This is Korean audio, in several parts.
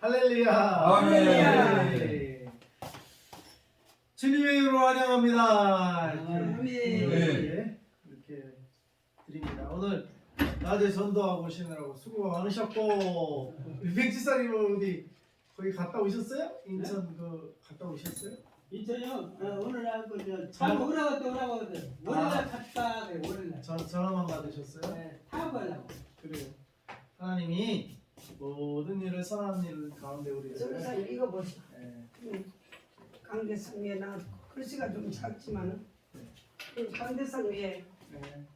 할렐루야. 아멘. 네. 주님의 이름으로 환영합니다. 아멘. 이렇게 드립니다. 오늘 낮에 전도하고 오시느라고 수고 많으셨고 백지사님 어디 거기 갔다 오셨어요? 인천 그 갔다 오셨어요? 인천요? 오늘 하고 차 먹으라고 또 오라고 하거든. 월요일날 갔다 그래, 월요일날. 전화만 받으셨어요? 네, 타고 가려고. 그래요. 하나님이 모든 일을 선한 일 가운데 우리를 정사 읽어보시오. 네. 강대상 위에 나 글씨가 좀 작지만은 그 강대상 위에 네.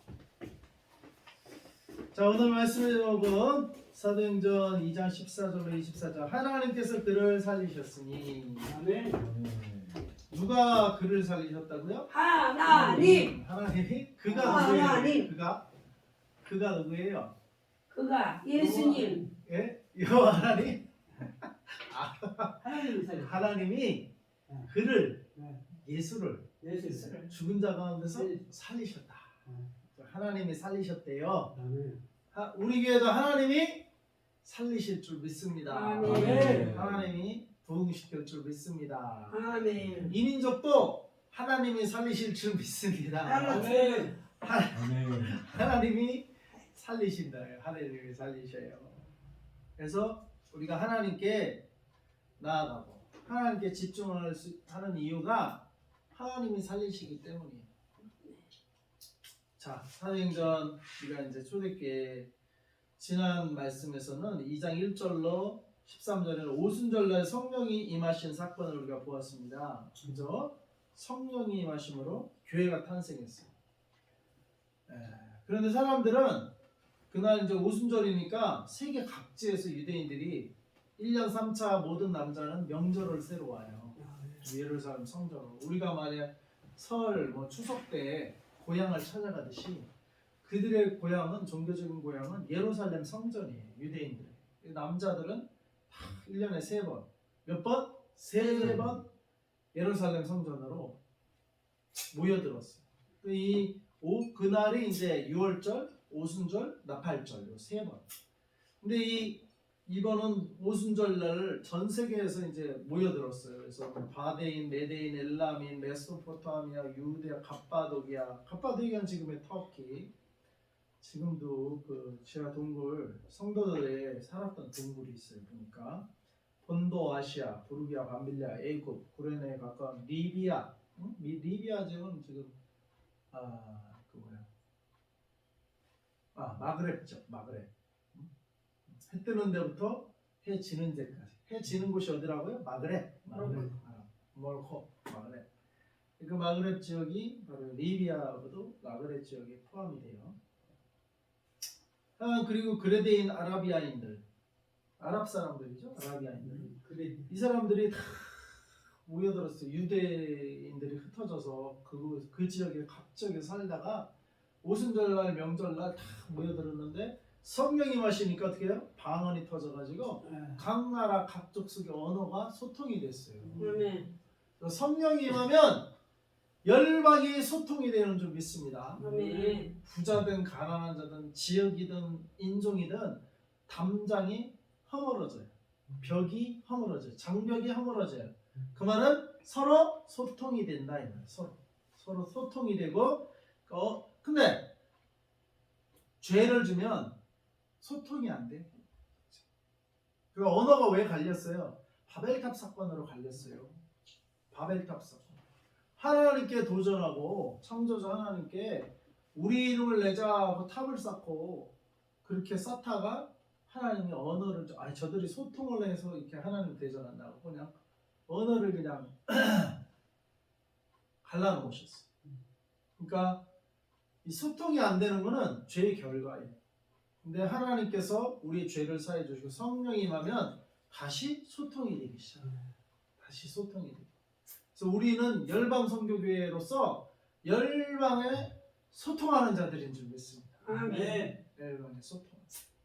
자 오늘 말씀의 제목은 사도행전 2장 14절로 24절 하나님께서 그를 살리셨으니 아멘. 누가 그를 살리셨다고요? 하나님 하나님이 그가 누구예요? 하나님. 그가 누구예요? 그가 예수님 예? 여호와 하나님? 하나님이 살려. 하나님이 네. 그를 네. 예수를 예수를. 죽은 자 가운데서 네. 살리셨다. 네. 하나님이 살리셨대요. 아멘. 우리 교회도 하나님이 살리실 줄 믿습니다. 아멘. 하나님이 부흥시킬 줄 믿습니다. 아멘. 이 민족도 하나님이 살리실 줄 믿습니다. 아멘. 하나님이 살리신다. 하나님이 살리셔요. 그래서 우리가 하나님께 나아가고 하나님께 집중을 하는 이유가 하나님이 살리시기 때문이에요. 자, 사도행전 우리가 이제 초대교회 지난 말씀에서는 2장 1절로 13절에는 오순절날 성령이 임하신 사건을 우리가 보았습니다. 그죠? 성령이 임하심으로 교회가 탄생했어요. 그런데 사람들은 그날 이제 오순절이니까 세계 각지에서 유대인들이 1년 3차 모든 남자는 명절을 새로 와요. 예루살렘 성전으로. 우리가 만약 설, 추석 때 고향을 찾아가듯이 그들의 고향은 종교적인 고향은 예루살렘 성전이에요. 유대인들. 남자들은 1년에 3번. 몇 번? 3번 예루살렘 성전으로 모여들었어요. 그날이 이제 6월절, 오순절, 나팔절 요 3번. 근데 이번은 오순절날 전 세계에서 이제 모여들었어요. 그래서 바데인, 메데인, 엘라민, 메소포타미아, 유대아, 갑바도기아는 지금의 터키. 지금도 그 지하 동굴 성도들의 살았던 동굴이 있어요. 보니까 본도 아시아, 부르기아, 밤빌리아, 애굽, 구레네에 가까운 리비아, 리비아 지금 마그렙죠. 마그렙. 해 뜨는 데부터 해 지는 데까지. 해 지는 곳이 어디라고요? 마그렙. 몰코. 마그렙. 그 마그렙 지역이 바로 리비아하고도 마그렙 지역에 포함이 돼요. 그리고 그레데인 아라비아인들, 아랍 사람들이죠. 아라비아인들. 이 사람들이 다 모여들었어요. 유대인들이 흩어져서 그 지역에 각지역에 살다가 오순절날 명절날 다 모여들었는데 성령이 임하시니까 어떻게 해요? 방언이 터져가지고 각 나라 각 족속의 언어가 소통이 됐어요. 아멘. 성령이 임하면 열방이 소통이 되는 줄 믿습니다. 아멘. 부자든 가난한 자든 지역이든 인종이든 담장이 허물어져요. 벽이 허물어져요. 장벽이 허물어져요. 그 말은 서로 소통이 된다. 서로 소통이 되고 근데 죄를 주면 소통이 안 돼. 그 언어가 왜 갈렸어요? 바벨탑 사건으로 갈렸어요. 바벨탑 사건. 하나님께 도전하고 창조주 하나님께 우리 이름을 내자 하고 탑을 쌓고 그렇게 쌓다가 하나님이 언어를 저들이 소통을 해서 이렇게 하나님 대전한다고 그냥 언어를 그냥 갈라놓으셨어요. 그러니까 이 소통이 안 되는 거는 죄의 결과예요. 근데 하나님께서 우리의 죄를 사해 주시고 성령이 임하면 다시 소통이 되기 시작해요. 다시 소통이 돼요. 그래서 우리는 열방 선교교회로서 열방에 소통하는 자들인 줄 믿습니다. 아멘. 열방에 소통.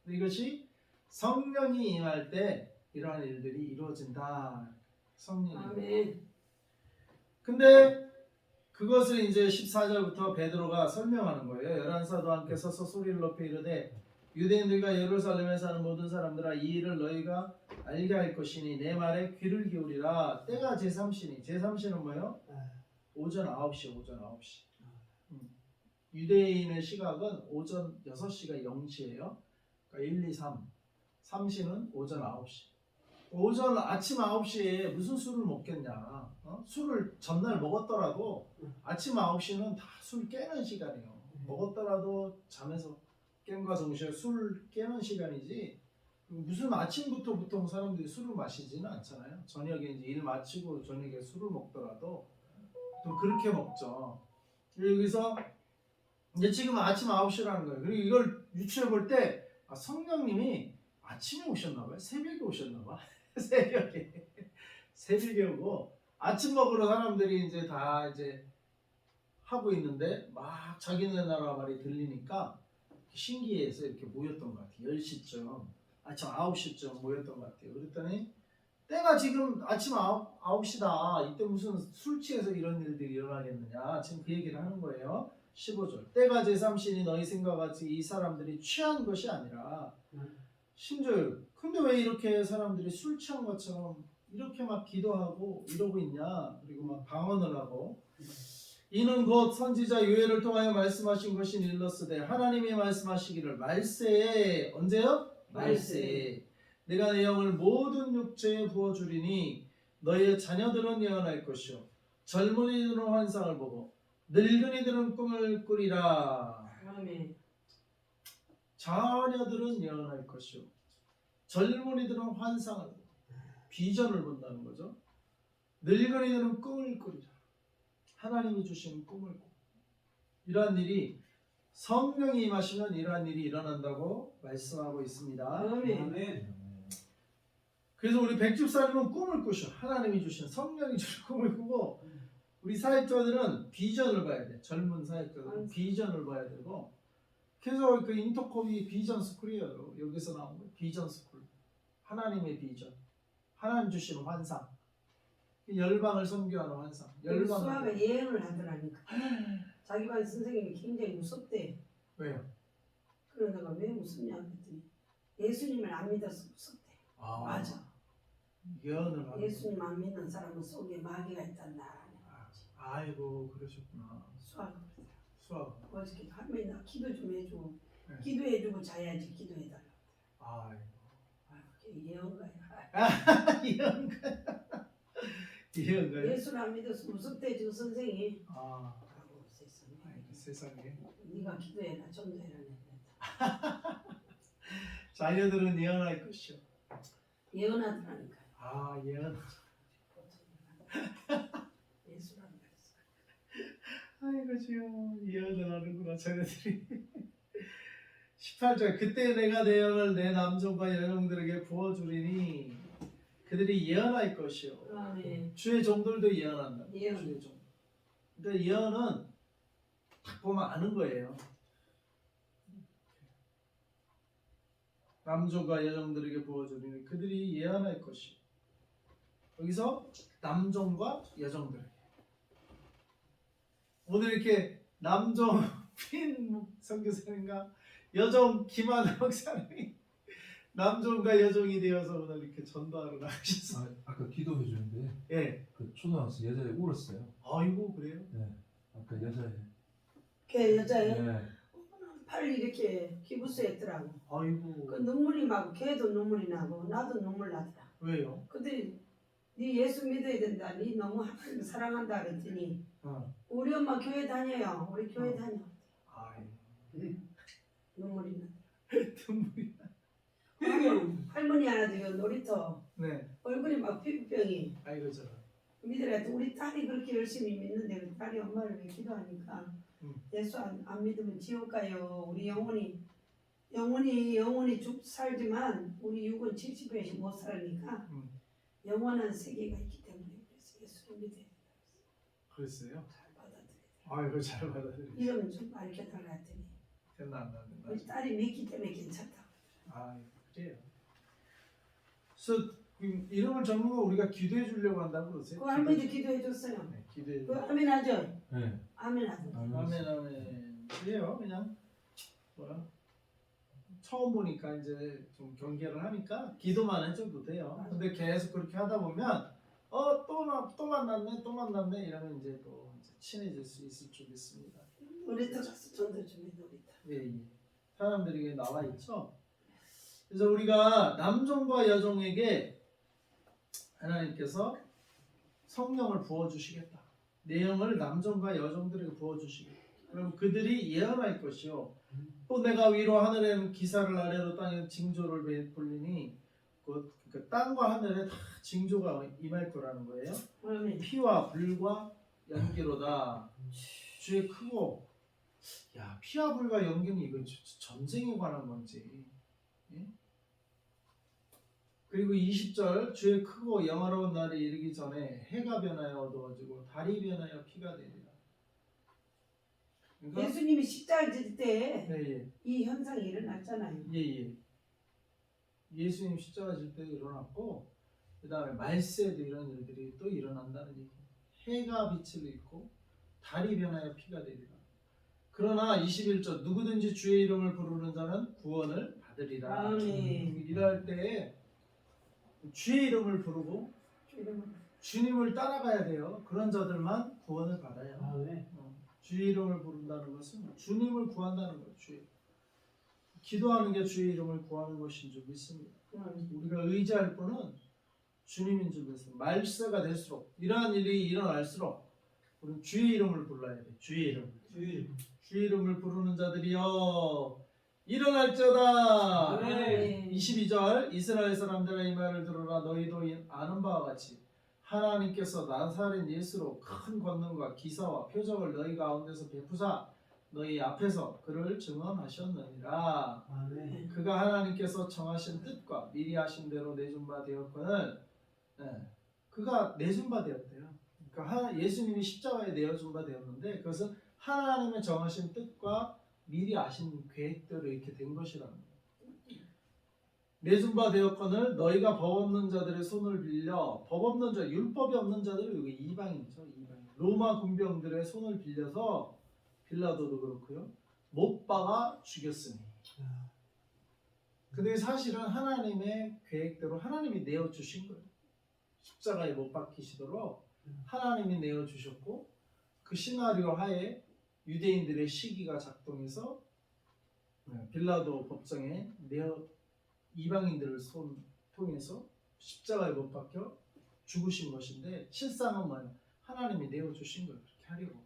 이것이 성령이 임할 때 이러한 일들이 이루어진다. 성령이. 아멘. 근데 그것을 이제 14절부터 베드로가 설명하는 거예요. 11 사도와 함께 서서 소리를 높여 이르되 유대인들과 예루살렘에 사는 모든 사람들아 이 일을 너희가 알게 할 것이니 내 말에 귀를 기울이라. 때가 제3시니 제3시는 뭐예요? 오전 9시 오전 9시. 유대인의 시각은 오전 6시가 0시예요. 그러니까 1, 2, 3. 3시는 오전 9시. 오전 아침 9시에 무슨 술을 먹겠냐. 술을 전날 먹었더라도 아침 9시는 다 술 깨는 시간이에요. 먹었더라도 잠에서 깸과 동시에 술 깨는 시간이지. 무슨 아침부터 보통 사람들이 술을 마시지는 않잖아요. 저녁에 이제 일 마치고 저녁에 술을 먹더라도 또 그렇게 먹죠. 여기서 이제 지금 아침 9시라는 거예요. 그리고 이걸 유추해 볼 때 성령님이 아침에 오셨나 봐요. 새벽에 오셨나 봐. 새벽에 오고 아침 먹으러 사람들이 이제 다 이제 하고 있는데 막 자기네 나라 말이 들리니까 신기해서 이렇게 모였던 것 같아요. 10시쯤 아침 9시쯤 모였던 것 같아요. 그랬더니 때가 지금 아침 9시다. 이때 무슨 술 취해서 이런 일들이 일어나겠느냐. 지금 그 얘기를 하는 거예요. 15절. 때가 제3시니 너희 생각과 같이 이 사람들이 취한 것이 아니라 16절. 근데 왜 이렇게 사람들이 술 취한 것처럼 이렇게 막 기도하고 이러고 있냐. 그리고 막 방언을 하고 이는 곧 선지자 요엘을 통하여 말씀하신 것이 일렀으되 하나님이 말씀하시기를 말세에 언제요? 말세에 내가 내 영을 모든 육체에 부어주리니 너희의 자녀들은 예언할 것이요 젊은이들은 환상을 보고 늙은이들은 꿈을 꾸리라. 아멘. 자녀들은 예언할 것이요 젊은이들은 환상을 보고 비전을 본다는 거죠. 늙은이들은 꿈을 꾸리라. 하나님이 주신 꿈을 꾸고 이러한 일이 성령이 임하시면 이러한 일이 일어난다고 말씀하고 있습니다. 아멘. 그래서 우리 백집사님은 꿈을 꾸셔. 하나님이 주신 성령이 주신 꿈을 꾸고 우리 사역자들은 비전을 봐야 돼. 젊은 사역자들은 비전을 봐야 되고 그래서 그 인터콤이 비전 스쿨이에요. 여기서 나온 거예요. 비전 스쿨. 하나님의 비전. 하나님 주시는 환상. 열방을 선교하는 환상. 수학을 예언을 하더라니까. 자기 반 선생님이 굉장히 무섭대. 왜요? 그러다가 왜 무섭냐 했더니 예수님을 안 믿어서 무섭대. 맞아. 예언을 하는 예수님 안 믿는 사람은 속에 마귀가 있단다. 아이고 그러셨구나. 수학을 수학. 어저께 할머니 나 기도 좀 해줘. 네. 기도해주고 자야지 기도해달라. 아이고. 예언가야. 예언가요? 예수를 안 믿어서 무섭대 저 선생이. 아. 아이고 세상에. 아이고, 세상에. 네가 기도해라 전도해라. 자녀들은 예언할 것이요. 예언하더라니까. 아 예언. 예수를 안 믿었어. 아이고 주여 예언을 하는구나 자녀들이. 18절 그때 내가 내 영을 내 남종과 여종들에게 부어주리니 그들이 예언할 것이요. 아멘. 주의 종들도 예언한다. 예언. 주의 종. 그러니까 예언은 딱 보면 아는 거예요. 남종과 여종들에게 부어주리니 그들이 예언할 것이요. 여기서 남종과 여종들. 오늘 이렇게 남종 핀 선교사님과 여종 김하나 목사님이 남종과 여종이 되어서 오늘 이렇게 전도하러 나가셨어요. 아까 기도해 주는데 예. 그 초등학생 여자애 울었어요. 아이고 그래요? 네. 아까 여자애. 걔 여자애 네. 팔 이렇게 기부스했더라고. 아이고. 그 눈물이 막 걔도 눈물이 나고 나도 눈물 나더라. 왜요? 근데 네 예수 믿어야 된다. 네 너무 하나님 사랑한다 그랬더니 우리 엄마 교회 다녀요. 우리 교회 다녀. 아이. 눈물이 나. 눈물이. 할머니 하나도 놀이터 네. 얼굴이 막 피부병이 아이고 저. 믿으라. 우리 딸이 그렇게 열심히 믿는데 우리 딸이 엄마를 왜 기도하니까 예수 안 믿으면 지옥 가요. 우리 영혼이 쭉 살지만 우리 육은 70회씩 못 살으니까 영원한 세계가 있기 때문에 그래서 예수를 믿어야 된다. 그랬어요? 잘 받아들여야 돼. 아이고 잘 받아들여. 이름 좀 가르쳐달라 했더니 됐나 안 됐나? 우리 딸이 믿기 때문에 괜찮다. 아 그래요. 그래서 그 이름을 적는 거 우리가 기도해 주려고 한다고 그러세요? 그 할머니도 기도해 줬어요. 네, 기도해. 그 아멘 하죠? 네. 아멘 하죠. 아멘 아멘. 그래요 그냥 뭐야 처음 보니까 이제 좀 경계를 하니까 기도만 해줘도 돼요. 근데 계속 그렇게 하다 보면 또 만났네 이러면 이제 또 이제 친해질 수 있을 줄 믿습니다. 놀이터 가서 전도 좀 해. 놀이터. 예. 사람들이 여기 나와 있죠. 그래서 우리가 남종과 여종에게 하나님께서 성령을 부어주시겠다. 내용을 남종과 여종들에게 부어주시겠다. 그럼 그들이 예언할 것이요. 또 내가 위로 하늘에는 기사를 아래로 땅에 징조를 베풀리니 그 땅과 하늘에 다 징조가 임할 거라는 거예요. 아멘. 피와 불과 연기로다. 주의 크고 피와 불과 연기는 이거 전쟁에 관한 건지. 예? 그리고 20절 주의 크고 영화로운 날이 이르기 전에 해가 변하여 어두워지고 달이 변하여 피가 되리라. 그러니까 예수님이 십자가 질 때 이 예. 현상이 일어났잖아요. 예. 예수님 십자가 질 때도 일어났고 그 다음에 말세에도 이런 일들이 또 일어난다는 얘기. 해가 빛을 잃고 달이 변하여 피가 되리라. 그러나 21절 누구든지 주의 이름을 부르는 자는 구원을 받으리라. 아멘. 일할 때 주의 이름을 부르고 주님을 따라가야 돼요. 그런 자들만 구원을 받아요. 아멘. 주의 이름을 부른다는 것은 주님을 구한다는 거예요. 기도하는 게 주의 이름을 구하는 것인 줄 믿습니다. 우리가 의지할 분은 주님인 줄 믿습니다. 말세가 될수록 이러한 일이 일어날수록 우리는 주의 이름을 불러야 돼. 주의 이름. 주의 이름을 부르는 자들이여 일어날지어다. 아멘. 22절 이스라엘 사람들아 이 말을 들으라. 너희도 아는 바와 같이 하나님께서 나사렛 예수로 큰 권능과 기사와 표적을 너희 가운데서 베푸사 너희 앞에서 그를 증언하셨느니라. 아멘. 그가 하나님께서 정하신 뜻과 미리 하신 대로 내준 바 되었거늘 그가 내준 바 되었대요. 그러니까 예수님이 십자가에 내어준 바 되었는데 그것은 하나님의 정하신 뜻과 미리 아신 계획대로 이렇게 된 것이라는 거예요. 내준 바 되었거늘 너희가 법 없는 자들의 손을 빌려 법 없는 자 율법이 없는 자들은 여기 이방인이죠. 이방인. 로마 군병들의 손을 빌려서 빌라도도 그렇고요. 못 박아 죽였으니. 근데 사실은 하나님의 계획대로 하나님이 내어주신 거예요. 십자가에 못 박히시도록 하나님이 내어주셨고 그 시나리오 하에 유대인들의 시기가 작동해서 빌라도 법정에 이방인들을 통해서 십자가에 못 박혀 죽으신 것인데 실상은 뭐예요? 하나님이 내어주신 거예요. 그렇게 하려고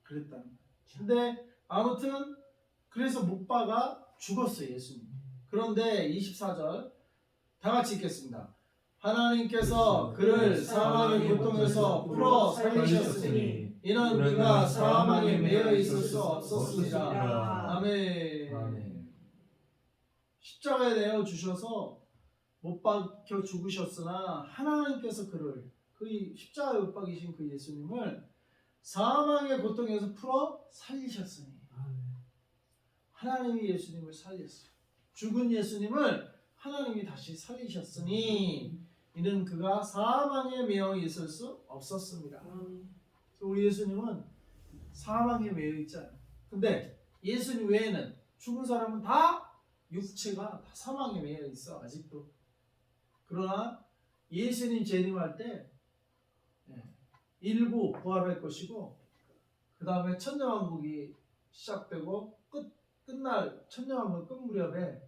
그랬다는 거예요. 근데 아무튼 그래서 못 박아 죽었어요. 예수님. 그런데 24절 다 같이 읽겠습니다. 하나님께서 그를 사망의 고통에서 풀어 살리셨으니 이는 그가 사망에 매여 있을 수 없었습니다. 아멘. 십자가에 내어 주셔서 못 박혀 죽으셨으나 하나님께서 그를 그 십자가에 못 박이신 그 예수님을 사망의 고통에서 풀어 살리셨으니 하나님이 예수님을 살렸어요. 죽은 예수님을 하나님이 다시 살리셨으니 이는 그가 사망에 매여 있을 수 없었습니다. 우리 예수님은 사망에 매여 있잖아요. 근데 예수님 외에는 죽은 사람은 다 육체가 다 사망에 매여 있어 아직도. 그러나 예수님 재림할 때 일부 부활할 것이고 그 다음에 천년왕국이 시작되고 끝날 천년왕국 끝 무렵에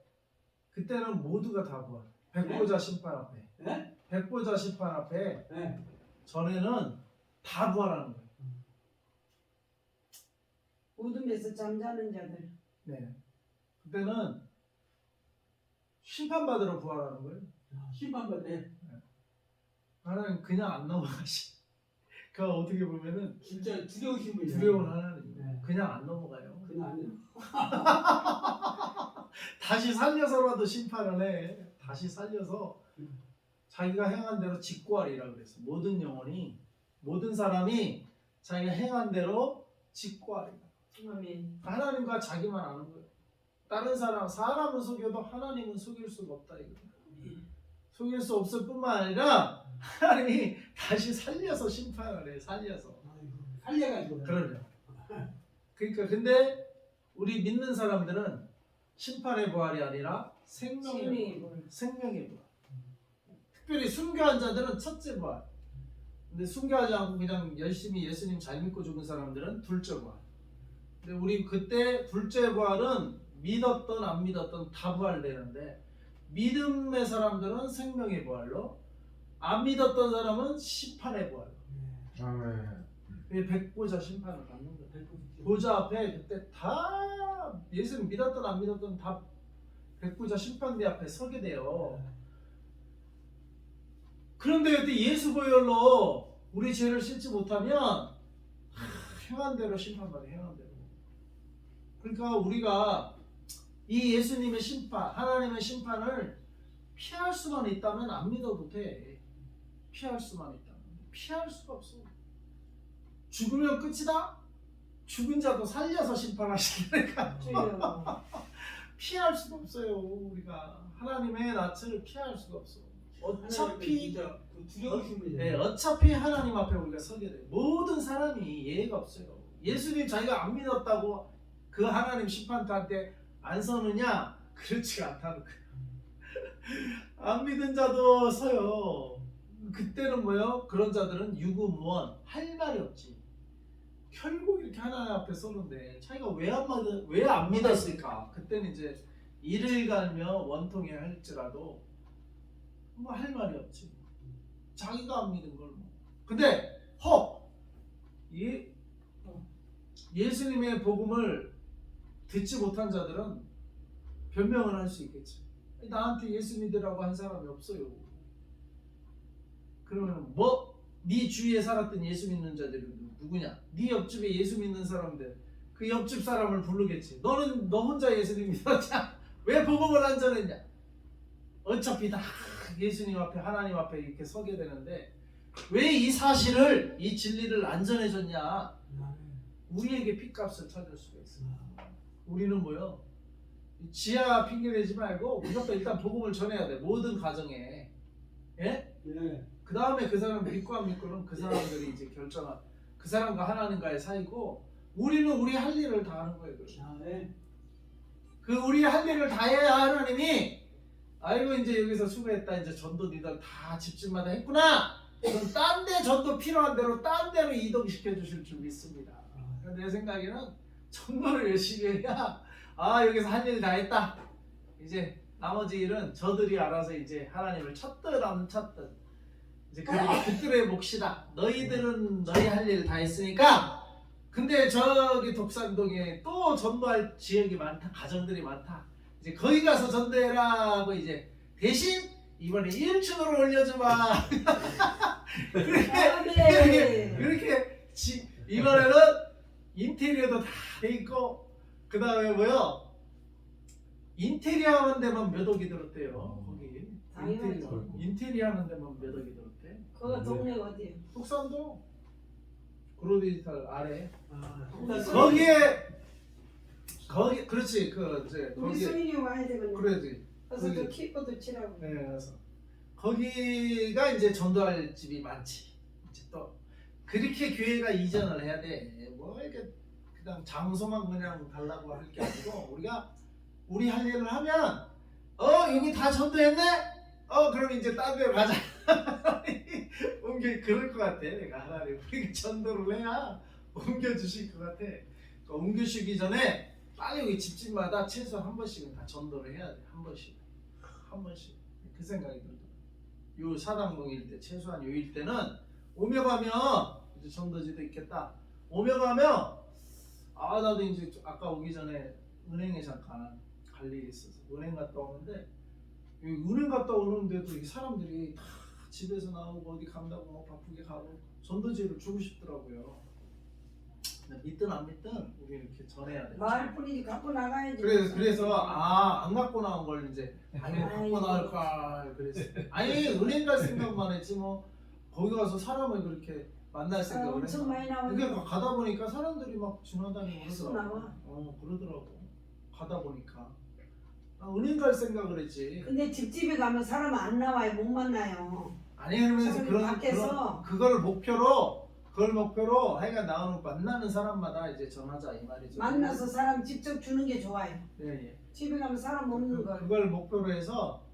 그때는 모두가 다 부활. 백보자 심판 앞에. 네? 백보자 심판 앞에 네. 전에는 다 부활하는 거예요. 어둠에서 잠자는 자들. 네. 그때는 심판받으러 부활하는 거예요. 심판받네. 하나님 그냥 안 넘어가시. 그 어떻게 보면은 진짜 두려우신 분이에요. 두려운 하나님. 네. 그냥 안 넘어가요. 그냥 안 다시 살려서라도 심판을 해. 다시 살려서 자기가 행한 대로 직구하리라 그랬어. 모든 영혼이 모든 사람이 자기가 행한 대로 직구하리라. 아멘. 하나님과 자기만 아는 거예요. 다른 사람은 속여도 하나님은 속일 수가 없다 이거예요. 속일 수 없을 뿐만 아니라 하나님이 다시 살려서 심판을 해. 살려서. 살려가지고. 그러죠. 그러니까 근데 우리 믿는 사람들은 심판의 부활이 아니라 생명의 생명의 부활. 부활. 생명의 부활. 특별히 순교한 자들은 첫째 부활. 근데 순교하지 않고 그냥 열심히 예수님 잘 믿고 죽은 사람들은 둘째 부활. 근데 우리 그때 둘째 부활은 믿었던 안 믿었던 다 부활되는데 믿음의 사람들은 생명의 부활로 안 믿었던 사람은 심판의 부활로. 아멘. 백보자 심판을 받는 거예요. 보좌 앞에 그때 다 예수님 믿었던 안 믿었던 다 백보자 심판대 앞에 서게 돼요. 그런데 그때 예수 보혈로 우리 죄를 씻지 못하면 행한 대로 심판받아. 행한 대로. 그러니까 우리가 이 예수님의 심판, 하나님의 심판을 피할 수만 있다면 안 믿어도 돼. 피할 수만 있다면. 피할 수가 없어. 죽으면 끝이다? 죽은 자도 살려서 심판하시니까 주여. 피할 수가 없어요. 우리가 하나님의 낯을 피할 수가 없어. 어차피 네, 어차피 하나님 앞에 우리가 서게 돼. 모든 사람이 예외가 없어요. 예수님 자기가 안 믿었다고 그 하나님 심판대한테 안 서느냐? 그렇지가 않다는 거예요. 안 믿은 자도 서요. 그때는 뭐요? 그런 자들은 유구무원 할 말이 없지. 결국 이렇게 하나님 앞에 서는데 자기가 왜 안 믿었을까? 그때는 이제 이를 갈며 원통해 할지라도 뭐 할 말이 없지. 자기가 안 믿은 걸 뭐. 근데 예수님의 복음을 듣지 못한 자들은 변명을 할 수 있겠지. 나한테 예수 믿으라고 한 사람이 없어요. 그러면 뭐? 네 주위에 살았던 예수 믿는 자들이 누구냐? 네 옆집에 예수 믿는 사람들 그 옆집 사람을 부르겠지. 너 혼자 예수님 믿었냐? 왜 복음을 안 전했냐? 어차피 다 예수님 앞에 하나님 앞에 이렇게 서게 되는데 왜 이 사실을 이 진리를 안 전해줬냐? 우리에게 핏값을 찾을 수가 있어. 우리는 뭐요? 지하 핑계 대지 말고 무조건 일단 복음을 전해야 돼. 모든 가정에. 예? 네. 그 다음에 그 사람 믿고 안 믿고는 그 사람들이 이제 결정한 그 사람과 하나님과의 사이고 우리는 우리 할 일을 다 하는 거예요. 네. 그 우리 할 일을 다 해야 하나님이 아이고 이제 여기서 수고했다. 이제 전도 니들 다 집집마다 했구나. 그럼 딴 데 전도 필요한 대로 딴 데로 이동시켜 주실 줄 믿습니다. 내 생각에는 전도를 열심히 해야 여기서 할 일 다 했다. 이제 나머지 일은 저들이 알아서 이제 하나님을 찾든 안 찾든 이제 그들의 몫이다. 너희들은 너희 할 일 다 했으니까. 근데 저기 독산동에 또 전도할 지역이 많다. 가정들이 많다. 이제 거기 가서 전도해라고 이제 대신 이번에 1층으로 올려주마. 그렇게 이번에는 인테리어도 다 돼 있고 그 다음에 뭐요? 인테리어 하는 데만 몇 억이 들었대요. 거기 당연하죠. 인테리어 하는 데만 몇 억이 들었대. 그 동네 어디요? 독산동 그로디지털 아래 거기 그렇지 그 이제 우리 거기 수인이 와야 되거든요. 그래야지. 그래서 거기. 저 키보드 치라고. 네, 그래서 거기가 이제 전도할 집이 많지. 이제 또 그렇게 교회가 이전을 해야 돼. 뭐 이렇게 그냥 장소만 그냥 달라고 할 게 아니고 우리가 우리 할 일을 하면 여기 다 전도했네. 그럼 이제 딴 데로 가자. 그럴 것 같아. 내가 하나님 우리가 전도를 해야 옮겨 주실 것 같아. 그러니까 옮겨 주기 전에 빨리 여기 집집마다 최소 한 번씩은 다 전도를 해야 돼. 한 번씩 그 생각이 들더라고. 요 사당동 일대 최소한 요 일대는 오며 가면 이제 전도지도 있겠다. 오며 가면 나도 이제 아까 오기 전에 은행에 잠깐 갈 일이 있어서 은행 갔다 오는데 은행 갔다 오는데도 이 사람들이 다 집에서 나오고 어디 간다고 막 바쁘게 가고 전도지를 주고 싶더라고요. 믿든 안 믿든 우리 이렇게 전해야 돼. 마을뿐이지 갖고 나가야지. 그래서 안 갖고 나온 걸 이제 갖고 나올 걸 그랬어. 은행 갈 생각만 했지 뭐 거기 가서 사람을 그렇게 만날 생각을 했어. 엄청 많이 나오는. 그러니까 가다 보니까 사람들이 막 지나다니고 계속 그러더라고. 나와. 그러더라고. 가다 보니까 은행 갈 생각을 했지. 근데 집집에 가면 사람 안 나와요. 못 만나요. 아니 그러면서 사람이 밖에서. 그걸 목표로 하여간 만나는 사람마다 이제 전하자 이 말이죠. 만나서 사람 직접 주는 게 좋아요. 예. 집에 가면 사람 없는 걸. 그걸 목표로 해서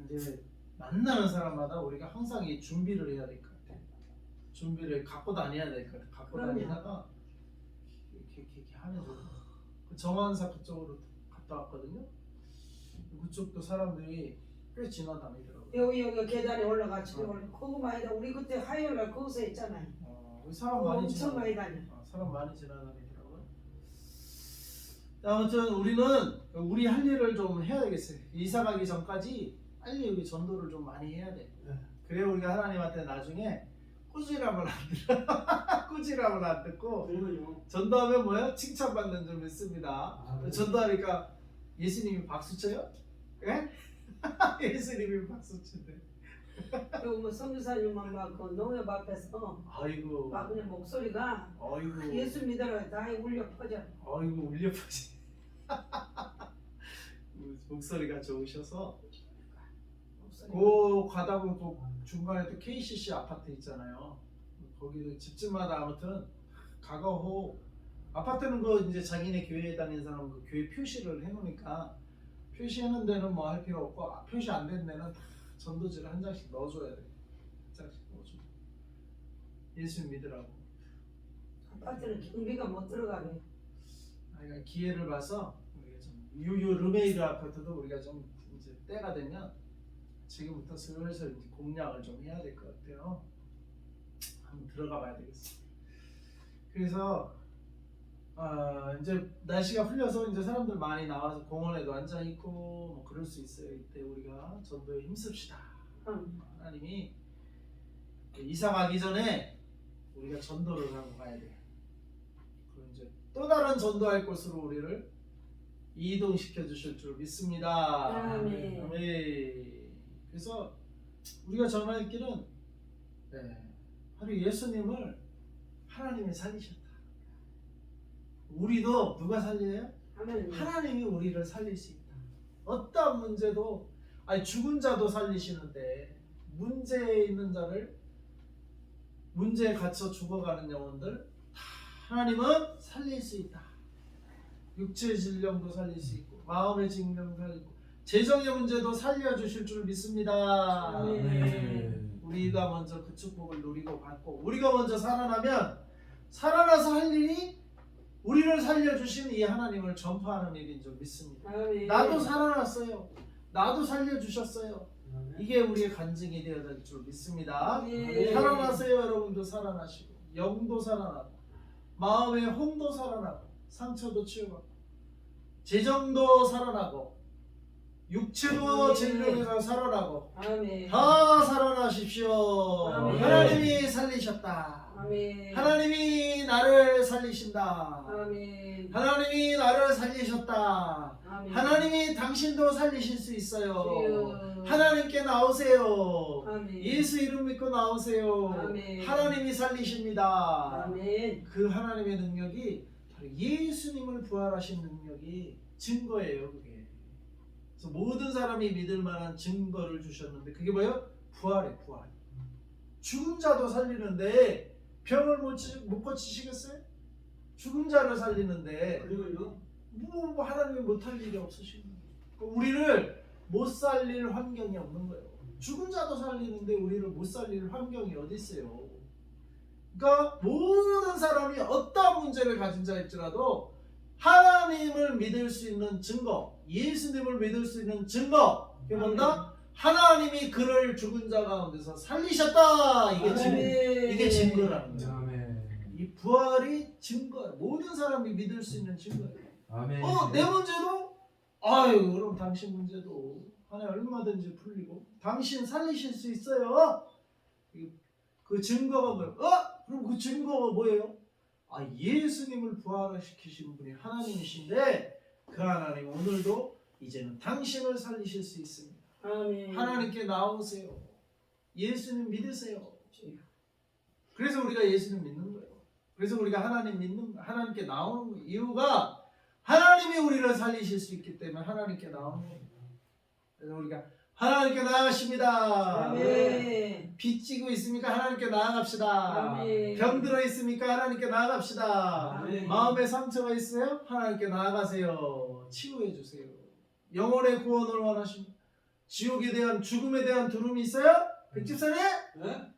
이제 만나는 사람마다 우리가 항상 이 준비를 해야 될 것 같아. 준비를 갖고 다녀야 될 것 같아. 갖고 그럼요. 다니다가 이렇게 하면서 그 정원사 그쪽으로 갔다 왔거든요. 그쪽도 사람들이 꽤 지나다니더라고요. 여기 계단에 올라가 집에 올라. 그거 많이 다. 우리 그때 화요일 날 거기서 했잖아요. 사람 많이 엄청 많이 다녀. 사람 많이 지나다니더라고요. 아무튼 우리는 우리 할 일을 좀 해야 되겠어요. 이사 가기 전까지 빨리 여기 전도를 좀 많이 해야 돼. 그래야 우리가 하나님한테 나중에 꾸지람을 안 들어. 꾸지람을 안 듣고 그러면요. 전도하면 뭐야? 칭찬받는 줄 믿습니다. 아, 네. 전도하니까 예수님이 박수 쳐요? 예? 예수님이 박수 치네. 그리고 뭐 선교사님만 막그 농협 앞에서 아이고. 막 그냥 목소리가 아이고. 예수 믿어라 다 울려 퍼져. 아이고 울려 퍼지. 목소리가 좋으셔서 목소리가. 그 가다 보면 그 중간에 또 KCC 아파트 있잖아요. 거기도 집집마다 아무튼 가가호 아파트는 그 이제 자기네 교회에 다니는 사람 그 교회 표시를 해놓으니까 표시하는 데는 뭐 할 필요 없고 표시 안 된 데는 다 전도지를 한 장씩 넣어줘야 돼. 한 장씩 넣어줘. 예수 믿으라고. 아파트는 경비가 못 들어가게. 그러니까 기회를 봐서 우리가 좀 유유 르메이르 아파트도 우리가 좀 이제 때가 되면 지금부터 슬슬 이제 공략을 좀 해야 될 것 같아요. 한번 들어가 봐야 되겠어. 그래서 이제 날씨가 풀려서 이제 사람들 많이 나와서 공원에도 앉아 있고 뭐 그럴 수 있어요. 이때 우리가 전도에 힘씁시다. 하나님이 이사 가기 전에 우리가 전도를 하고 가야 돼. 그럼 이제 또 다른 전도할 곳으로 우리를 이동시켜 주실 줄 믿습니다. 아멘. 아멘. 그래서 우리가 전할 길은 바로 예수님을 하나님이 살리셨다. 우리도 누가 살려요? 하나님. 하나님이 우리를 살릴 수 있다. 어떤 문제도 죽은 자도 살리시는데 문제에 있는 자를 문제에 갇혀 죽어가는 영혼들 다 하나님은 살릴 수 있다. 육체의 질병도 살릴 수 있고 마음의 질병도 살리고 재정의 문제도 살려주실 줄 믿습니다. 아멘. 우리가 먼저 그 축복을 누리고 받고 우리가 먼저 살아나면 살아나서 할 일이 우리를 살려주신 이 하나님을 전파하는 일인 줄 믿습니다. 아멘. 나도 살아났어요. 나도 살려주셨어요. 이게 우리의 간증이 되어야 될 줄 믿습니다. 아멘. 살아나세요. 여러분도 살아나시고 영도 살아나고 마음의 혼도 살아나고 상처도 치유하고 재정도 살아나고 육체도 아멘. 질병에서 살아나고 아멘. 다 살아나십시오. 아멘. 하나님이 살리셨다. 아멘. 하나님이 나를 살리신다. 아멘. 하나님이 나를 살리셨다. 아멘. 하나님이 당신도 살리실 수 있어요. 주여. 하나님께 나오세요. 아멘. 예수 이름 믿고 나오세요. 아멘. 하나님이 살리십니다. 아멘. 그 하나님의 능력이 바로 예수님을 부활하신 능력이 증거예요. 그게. 그래서 모든 사람이 믿을 만한 증거를 주셨는데 그게 뭐예요? 부활이에요. 부활. 죽은 자도 살리는데 병을 못 고치시겠어요? 죽은 자를 살리는데 그리고요. 뭐 하나님이 못할 일이 없으신 거예요. 우리를 못 살릴 환경이 없는 거예요. 죽은 자도 살리는데 우리를 못 살릴 환경이 어디 있어요? 그러니까 모든 사람이 어떤 문제를 가진 자일지라도 하나님을 믿을 수 있는 증거, 예수님을 믿을 수 있는 증거, 그게 뭔가 하나님이 그를 죽은 자 가운데서 살리셨다. 이게 증거, 이게 증거라는 거예요. 아멘. 이 부활이 증거예요. 모든 사람이 믿을 수 있는 증거예요. 아멘. 내 문제도 아유 그럼 당신 문제도 하나님 얼마든지 풀리고 당신 살리실 수 있어요. 그 증거가 뭐예요? 그럼 그 증거가 뭐예요? 예수님을 부활시키신 분이 하나님이신데 그 하나님 오늘도 이제는 당신을 살리실 수 있습니다. 아멘. 하나님께 나오세요. 예수님 믿으세요. 그래서 우리가 예수님 믿는 거예요. 그래서 우리가 하나님께 나오는 거예요. 이유가 하나님이 우리를 살리실 수 있기 때문에 하나님께 나오는 거예요. 그래서 우리가 하나님께 나아가십니다. 아멘. 빚지고 있습니까? 하나님께 나아갑시다. 아멘. 병들어 있습니까? 하나님께 나아갑시다. 아멘. 마음에 상처가 있어요? 하나님께 나아가세요. 치유해 주세요. 영혼의 구원을 원하십니까? 지옥에 대한 죽음에 대한 두려움이 있어요? 백집사님? 네?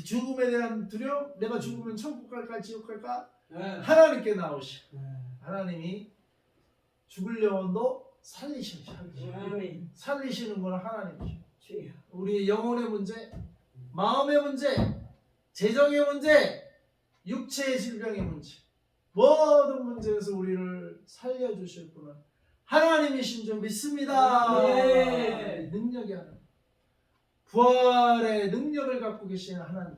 죽음에 대한 두려움? 내가 죽으면 천국 갈까 지옥 갈까? 네. 하나님께 나오시고 네. 하나님이 죽을 영혼도 살리시는 아멘. 살리시는 건 하나님이죠. 주여. 우리 영혼의 문제, 마음의 문제, 재정의 문제, 육체의 질병의 문제, 모든 문제에서 우리를 살려주실 분은 하나님이신 줄 믿습니다. 네. 능력이 하나님, 부활의 능력을 갖고 계신 하나님,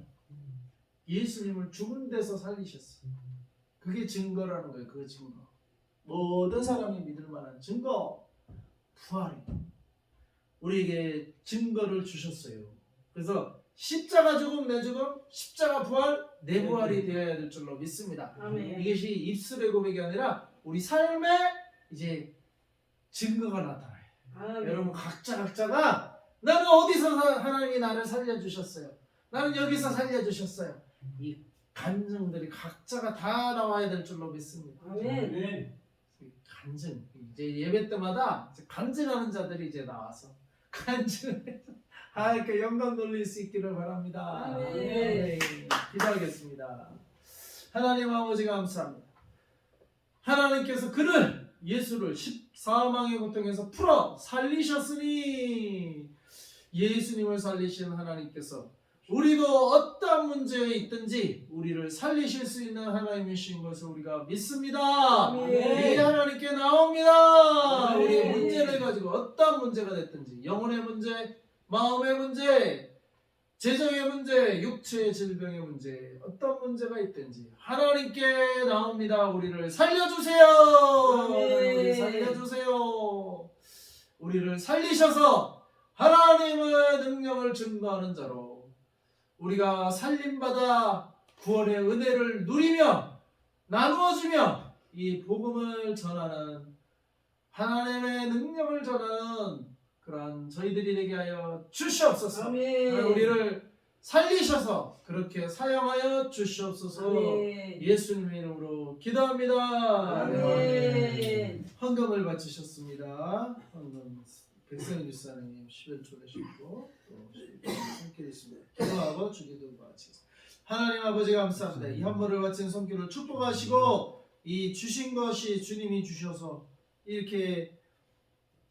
예수님을 죽은 데서 살리셨어요. 그게 증거라는 거예요. 그 증거. 모든 사람이 믿을 만한 증거, 부활이에요. 우리에게 증거를 주셨어요. 그래서 십자가 죽음 내 죽음, 십자가 부활 내 부활이 되어야 될 줄로 믿습니다. 아멘. 이것이 입술의 고백이 아니라 우리 삶에 이제 증거가 나타나요. 아멘. 여러분 각자가 나는 어디서 하나님이 나를 살려주셨어요. 나는 여기서 살려주셨어요. 이 간증들이 각자가 다 나와야 될 줄로 믿습니다. 아멘. 네. 간증 이제 예배 때마다 이제 간증하는 자들이 이제 나와서 간증해서 이렇게 영광 돌릴 수 있기를 바랍니다. 아멘. 네, 기도하겠습니다. 하나님 아버지 감사합니다. 하나님께서 그를 예수를 십사망의 고통에서 풀어 살리셨으니 예수님을 살리신 하나님께서 우리도 어떤 문제에 있든지 우리를 살리실 수 있는 하나님이신 것을 우리가 믿습니다. 아멘. 이 하나님께 나옵니다. 아멘. 우리의 문제를 가지고 어떤 문제가 됐든지 영혼의 문제, 마음의 문제, 재정의 문제, 육체의 질병의 문제, 어떤 문제가 있든지 하나님께 나옵니다. 우리를 살려주세요. 아멘. 우리를 살려주세요. 우리를 살리셔서 하나님의 능력을 증거하는 자로 우리가 살림받아 구원의 은혜를 누리며 나누어주며 이 복음을 전하는 하나님의 능력을 전하는 그러한 저희들이 되게 하여 주시옵소서. 아멘. 우리를 살리셔서 그렇게 사용하여 주시옵소서. 아멘. 예수님의 이름으로 기도합니다. 아멘. 헌금을 바치셨습니다. 헌금 백성희 집사님 11조 되시고 또 손길이 있습니다. 기도하고 주기도 바치겠습니다. 하나님 아버지 감사합니다. 이 헌물을 바친 손길을 축복하시고 이 주신 것이 주님이 주셔서 이렇게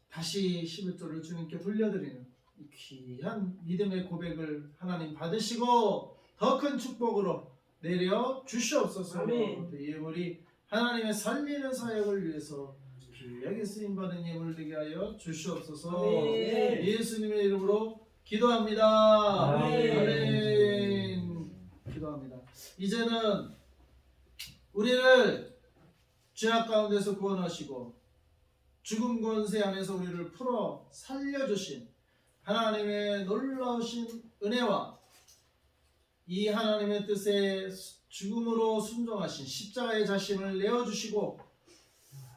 다시 11조를 주님께 돌려드리는 이 귀한 믿음의 고백을 하나님 받으시고 더 큰 축복으로 내려 주시옵소서. 아멘. 이 예물이 하나님의 살리는 사역을 위해서 귀하게 쓰임받은 예물 되게 하여 주시옵소서. 아멘. 예수님의 이름으로 기도합니다. 아멘. 아멘. 기도합니다. 이제는 우리를 죄악 가운데서 구원하시고 죽음 권세 안에서 우리를 풀어 살려주신 하나님의 놀라우신 은혜와 이 하나님의 뜻에 죽음으로 순종하신 십자가의 자신을 내어주시고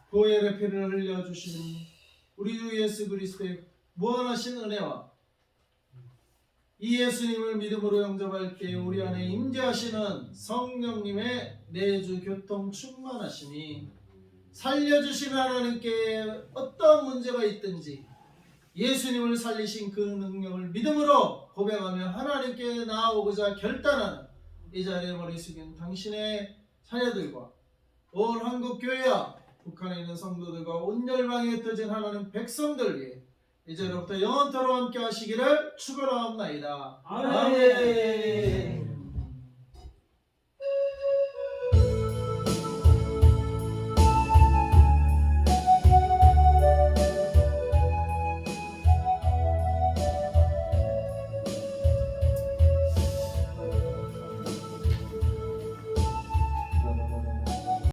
보혈의 피를 흘려주신 우리 주 예수 그리스도의 무한하신 은혜와 이 예수님을 믿음으로 영접할 때 우리 안에 임재하시는 성령님의 내주 교통 충만하시니 살려주신 하나님께 어떤 문제가 있든지 예수님을 살리신 그 능력을 믿음으로 고백하며 하나님께 나아오고자 결단하는 이 자리에 머리 숙인 당신의 자녀들과 온 한국교회와 북한에 있는 성도들과 온 열방에 흩어진 하나님 백성들 위해 이제로부터 영원토록 함께 하시기를 축원하옵나이다. 아멘.